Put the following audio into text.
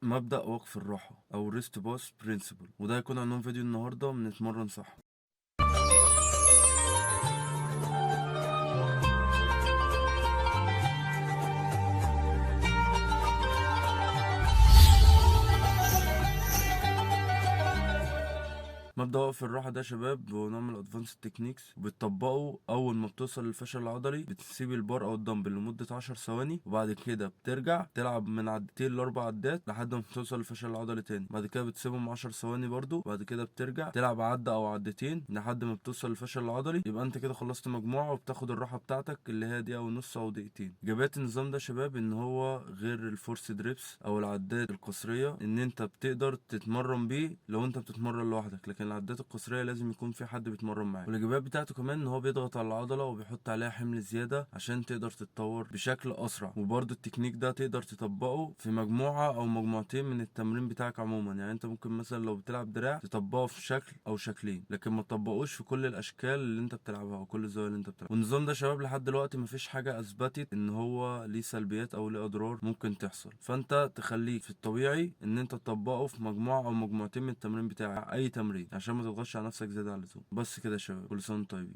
مبدأ وقف الراحة أو ريست باس برينسيبل، وده هيكون عنوان فيديو النهاردة من نتمرن صح. مبدأ وقف الراحة ده يا شباب هو نوع من الادفانس تكنيكس، بتطبقه أول ما بتوصل للفشل العضلي. بتسيب البار أو الدمبل لمدة 10 ثواني، وبعد كده بترجع تلعب من عدتين لأربع عدات لحد ما توصل للفشل العضلي تاني. بعد كده بتسيبهم 10 ثواني برضو، وبعد كده بترجع تلعب عدة أو عدتين لحد ما بتوصل للفشل العضلي. يبقى أنت كده خلصت مجموعة، وبتاخد الراحة بتاعتك اللي هي دقيقة ونص أو دقيقتين. إيجابيات النظام ده يا شباب إن هو غير الفورس دريبس أو العدات القصرية، إن أنت بتقدر تتمرن بيه لو أنت بتتمرن لوحدك، لكن العدات القصرية لازم يكون في حد بيتمرن معاك. والايجابيات بتاعته كمان ان هو بيضغط على العضلة وبيحط عليها حمل زيادة عشان تقدر تتطور بشكل اسرع. وبرده التكنيك ده تقدر تطبقه في مجموعة او مجموعتين من التمرين بتاعك عموما. يعني انت ممكن مثلا لو بتلعب دراع تطبقه في شكل او شكلين، لكن ما تطبقوش في كل الاشكال اللي انت بتلعبها او كل الزوايا اللي انت بتلعبها. والنظام ده يا شباب لحد دلوقتي مفيش حاجة اثبتت ان هو ليه سلبيات او ليه اضرار ممكن تحصل. فانت تخليك في الطبيعي ان انت تطبقه في مجموعة او مجموعتين من التمرين بتاعك، اي تمرين، عشان ما تضغطش على نفسك زيادة عن اللزوم. بس كده يا شباب، كل سنة وانتم طيبين.